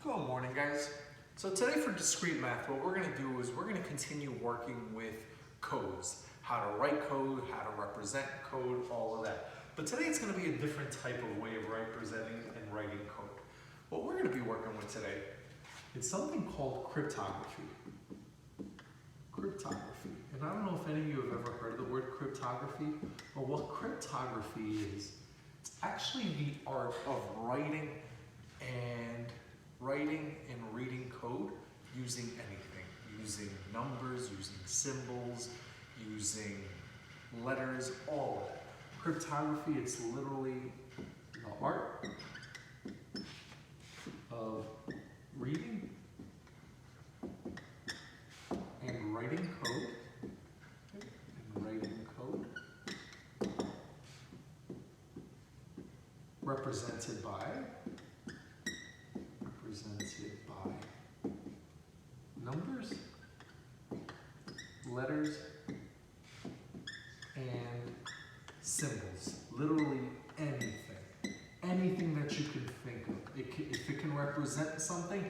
Good morning, guys. So today for discrete math, what we're going to do is we're going to continue working with codes. How to write code, how to represent code, all of that. But today it's going to be a different type of way of representing and writing code. What we're going to be working with today is something called cryptography. Cryptography. And I don't know if any of you have ever heard of the word cryptography, but what cryptography is, it's actually the art of writing and reading code using anything, using numbers, using symbols, using letters, all of it. Cryptography, it's literally the art of reading and writing code, represented by numbers, letters, and symbols. Literally anything. Anything that you can think of. If it can represent something,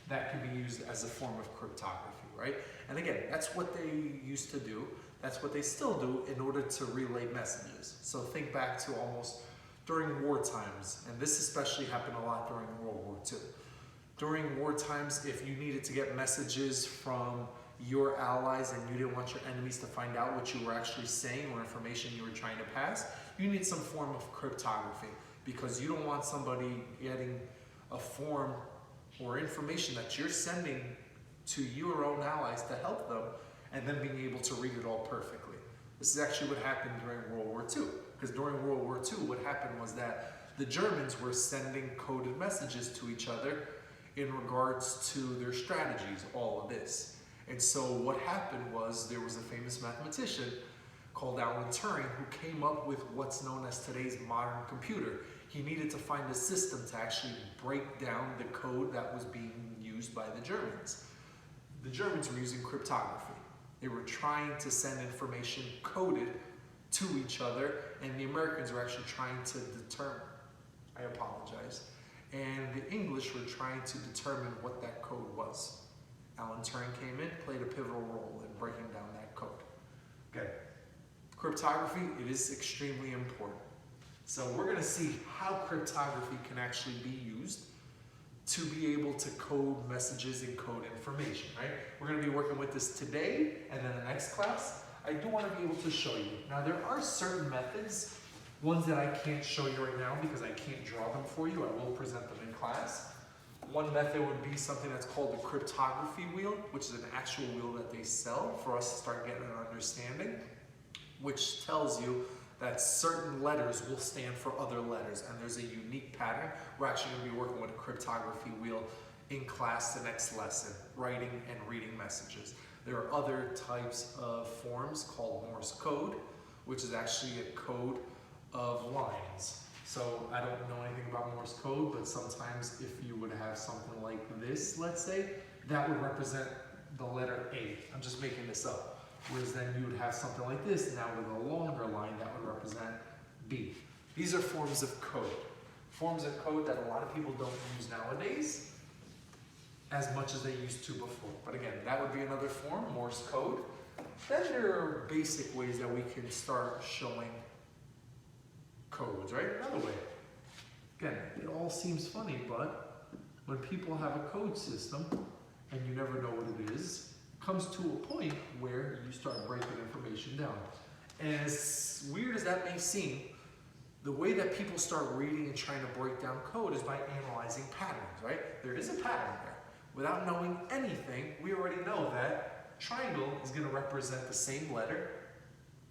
that can be used as a form of cryptography, right? And again, that's what they used to do. That's what they still do in order to relay messages. So think back to almost during war times, and this especially happened a lot during World War II. During war times, if you needed to get messages from your allies and you didn't want your enemies to find out what you were actually saying or information you were trying to pass, you need some form of cryptography because you don't want somebody getting a form or information that you're sending to your own allies to help them and then being able to read it all perfectly. This is actually what happened during World War II, because during World War II, what happened was that the Germans were sending coded messages to each other in regards to their strategies, all of this. And so what happened was there was a famous mathematician called Alan Turing who came up with what's known as today's modern computer. He needed to find a system to actually break down the code that was being used by the Germans. The Germans were using cryptography. They were trying to send information coded to each other, and the Americans were actually trying to determine, I apologize, and the English were trying to determine what that code was. Alan Turing came in, played a pivotal role in breaking down that code. Okay, cryptography, it is extremely important. So we're going to see how cryptography can actually be used to be able to code messages and code information, right? We're going to be working with this today, and then the next class, I do want to be able to show you. Now there are certain methods, ones that I can't show you right now because I can't draw them for you. I will present them in class. One method would be something that's called the cryptography wheel, which is an actual wheel that they sell for us to start getting an understanding, which tells you that certain letters will stand for other letters, and there's a unique pattern. We're actually going to be working with a cryptography wheel in class the next lesson, writing and reading messages. There are other types of forms called Morse code, which is actually a code of lines. So I don't know anything about Morse code, but sometimes if you would have something like this, let's say, that would represent the letter A. I'm just making this up. Whereas then you would have something like this, now with a longer line that would represent B. These are forms of code. Forms of code that a lot of people don't use nowadays as much as they used to before. But again, that would be another form, Morse code. Then there are basic ways that we can start showing codes, right? Another way. Again, it all seems funny, but when people have a code system and you never know what it is, comes to a point where you start breaking information down. And as weird as that may seem, the way that people start reading and trying to break down code is by analyzing patterns, right? There is a pattern there. Without knowing anything, we already know that triangle is going to represent the same letter.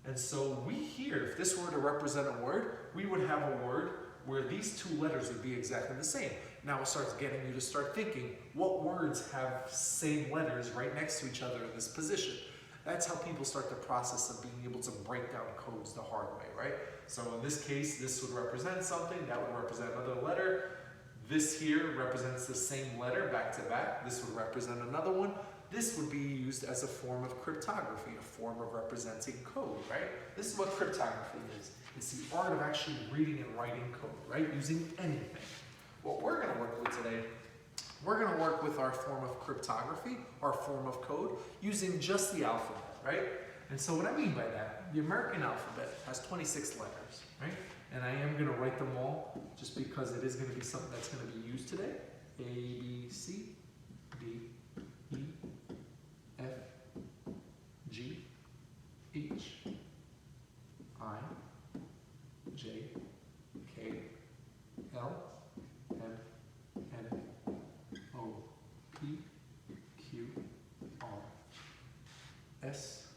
And so we here, if this were to represent a word, we would have a word where these two letters would be exactly the same. Now it starts getting you to start thinking, what words have same letters right next to each other in this position? That's how people start the process of being able to break down codes the hard way, right? So in this case, this would represent something, that would represent another letter. This here represents the same letter back to back. This would represent another one. This would be used as a form of cryptography, a form of representing code, right? This is what cryptography is. It's the art of actually reading and writing code, right? Using anything. What we're going to work with today, we're going to work with our form of cryptography, our form of code, using just the alphabet, right? And so what I mean by that, the American alphabet has 26 letters, right? And I am going to write them all just because it is going to be something that's going to be used today. A, B, C, D, E, F, G, H, I, J, K, L, M, N, O, P, Q, R, S,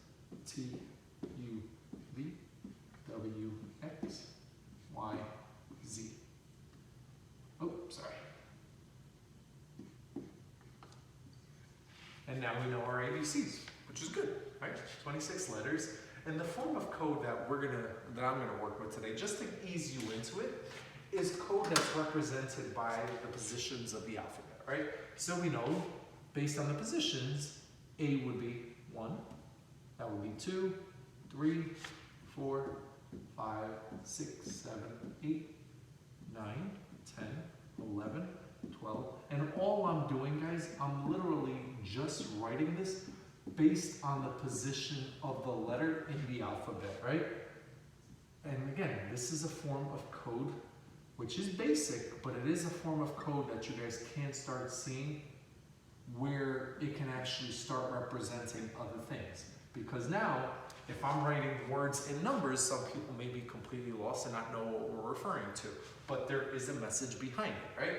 T, U, V, W, X, Y, Z. Oh, sorry. And now we know our ABCs, which is good, right? 26 letters. And the form of code that I'm gonna work with today, just to ease you into it, is code that's represented by the positions of the alphabet, right? So we know, based on the positions, A would be 1, that would be 2, 3, 4, 5, 6, 7, 8, 9, 10, 11, 12. And all I'm doing, guys, I'm literally just writing this based on the position of the letter in the alphabet, right? And again, this is a form of code which is basic, but it is a form of code that you guys can start seeing where it can actually start representing other things. Because now, if I'm writing words in numbers, some people may be completely lost and not know what we're referring to, but there is a message behind it, right?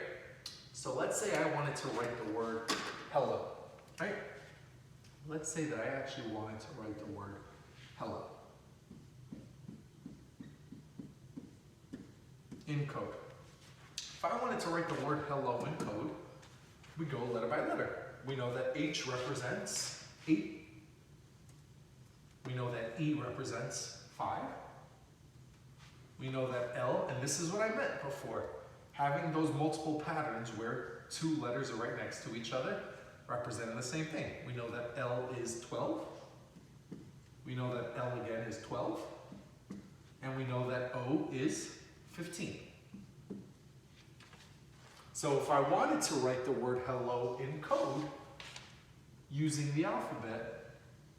So let's say I wanted to write the word hello, right? Let's say that I actually wanted to write the word hello in code. If I wanted to write the word hello in code, we go letter by letter. We know that H represents 8. We know that E represents 5. We know that L, and this is what I meant before, having those multiple patterns where 2 letters are right next to each other, representing the same thing. We know that L is 12. We know that L again is 12. And we know that O is 15. So if I wanted to write the word hello in code using the alphabet,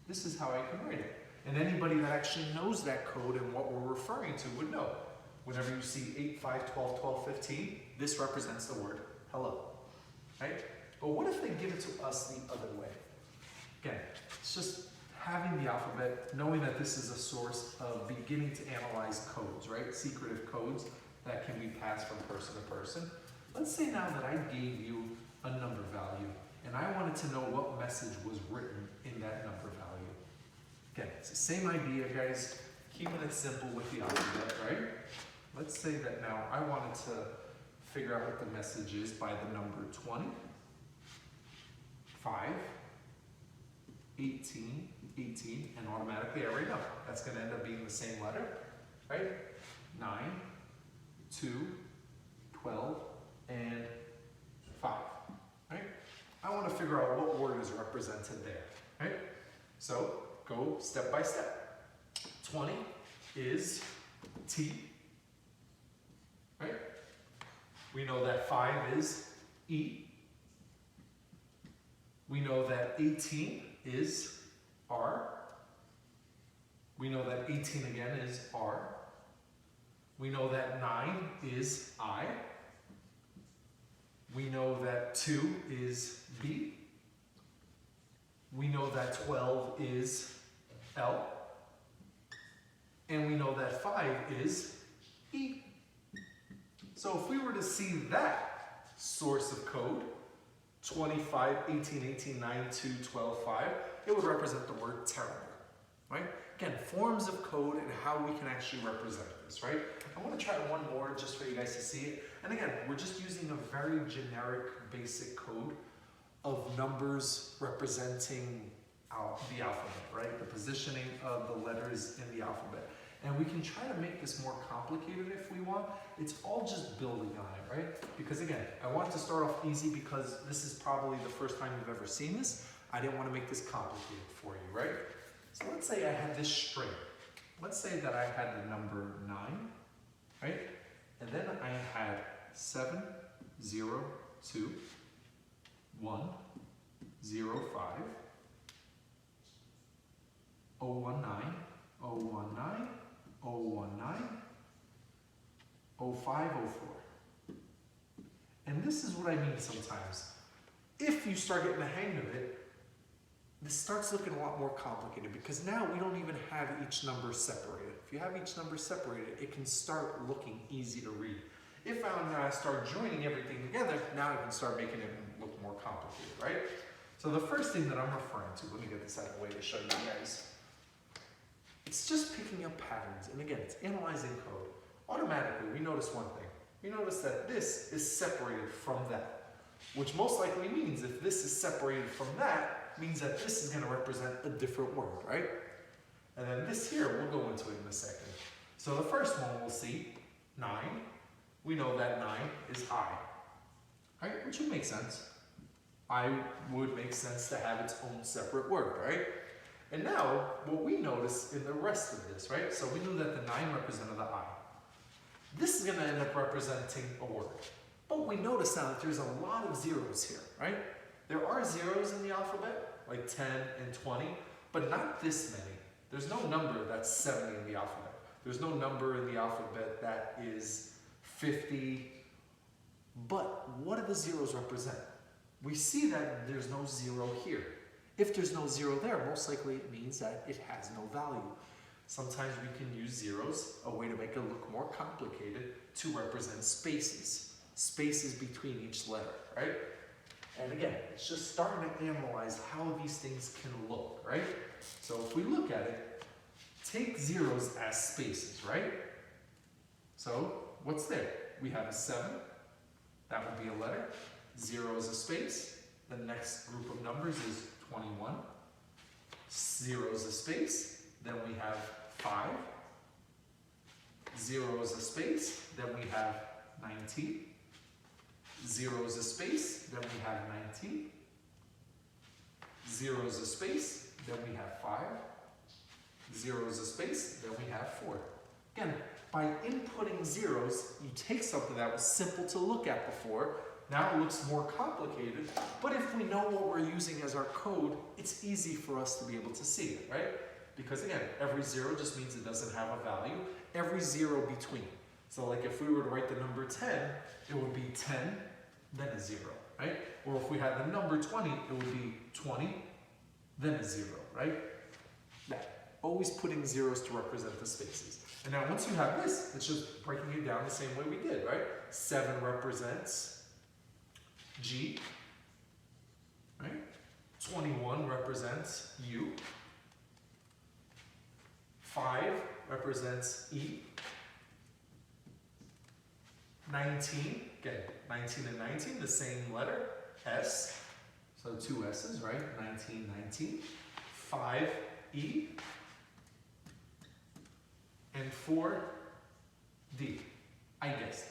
this is how I can write it. And anybody that actually knows that code and what we're referring to would know. Whenever you see 8, 5, 12, 12, 15, this represents the word hello, right? But what if they give it to us the other way? Again, it's just having the alphabet, knowing that this is a source of beginning to analyze codes, right? Secretive codes that can be passed from person to person. Let's say now that I gave you a number value and I wanted to know what message was written in that number value. Again, it's the same idea, guys. Keeping it simple with the alphabet, right? Let's say that now I wanted to figure out what the message is by the number 20, 5, 18, 18, and automatically I already know. That's going to end up being the same letter, right? 9, 2, 12, and 5, right? I want to figure out what word is represented there, right? So go step by step. 20 is T, right? We know that 5 is E. We know that 18 is R. We know that 18 again is R. We know that 9 is I. We know that 2 is B. We know that 12 is L. And we know that 5 is E. So if we were to see that source of code, 25, 18, 18, 9, 2, 12, 5, it would represent the word terrible, right? Again, forms of code and how we can actually represent this, right? I want to try one more just for you guys to see it. And again, we're just using a very generic, basic code of numbers representing the alphabet, right? The positioning of the letters in the alphabet. And we can try to make this more complicated if we want. It's all just building on it, right? Because again, I want to start off easy because this is probably the first time you've ever seen this. I didn't want to make this complicated for you, right? So let's say I had this string. Let's say that I had the number 9, right? And then I had 7, 0, 2, 1, 0, 5, 019, 019, 019, 05, 04. And this is what I mean sometimes. If you start getting the hang of it, this starts looking a lot more complicated because now we don't even have each number separated. If you have each number separated, it can start looking easy to read. If I start joining everything together, now I can start making it look more complicated, right? So the first thing that I'm referring to, let me get this out of the way to show you guys. It's just picking up patterns. And again, it's analyzing code. Automatically, we notice one thing. We notice that this is separated from that, which most likely means if this is separated from that, means that this is going to represent a different word, right? And then this here, we'll go into it in a second. So the first one we'll see, 9. We know that 9 is I, right? Which would make sense. I would make sense to have its own separate word, right? And now, what we notice in the rest of this, right? So we knew that the 9 represented the I. This is going to end up representing a word. But we notice now that there's a lot of zeros here, right? There are zeros in the alphabet, like 10 and 20, but not this many. There's no number that's 70 in the alphabet. There's no number in the alphabet that is 50. But what do the zeros represent? We see that there's no 0 here. If there's no 0 there, most likely it means that it has no value. Sometimes we can use zeros, a way to make it look more complicated, to represent spaces. Spaces between each letter, right? And again, it's just starting to analyze how these things can look, right? So if we look at it, take zeros as spaces, right? So what's there? We have a 7. That would be a letter. 0 is a space. The next group of numbers is 21. 0 is a space. Then we have 5. 0 is a space. Then we have 19. 0 is a space, then we have 19. 0 is a space, then we have 5. 0 is a space, then we have 4. Again, by inputting zeros, you take something that was simple to look at before, now it looks more complicated, but if we know what we're using as our code, it's easy for us to be able to see it, right? Because again, every 0 just means it doesn't have a value. Every 0 between. So like if we were to write the number 10, it would be 10, then a 0, right? Or if we had the number 20, it would be 20, then a 0, right? That. Always putting zeros to represent the spaces. And now once you have this, it's just breaking it down the same way we did, right? 7 represents G, right? 21 represents U. 5 represents E. 19, again, 19 and 19, the same letter, S. So 2 S's, right? 19, 19. 5, E. And 4, D. I guessed.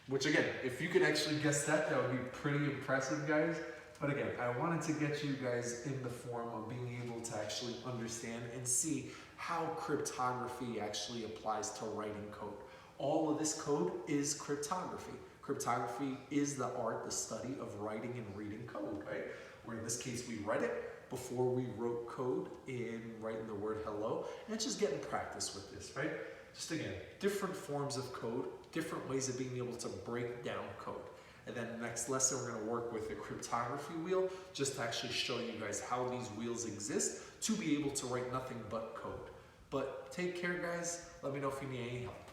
Which again, if you could actually guess that, that would be pretty impressive, guys. But again, I wanted to get you guys in the form of being able to actually understand and see how cryptography actually applies to writing code. All of this code is cryptography. Cryptography is the art, the study of writing and reading code, right? Where in this case, we read it before we wrote code in writing the word hello, and it's just getting practice with this, right? Just again, different forms of code, different ways of being able to break down code. And then next lesson, we're gonna work with the cryptography wheel, just to actually show you guys how these wheels exist to be able to write nothing but code. But take care, guys. Let me know if you need any help.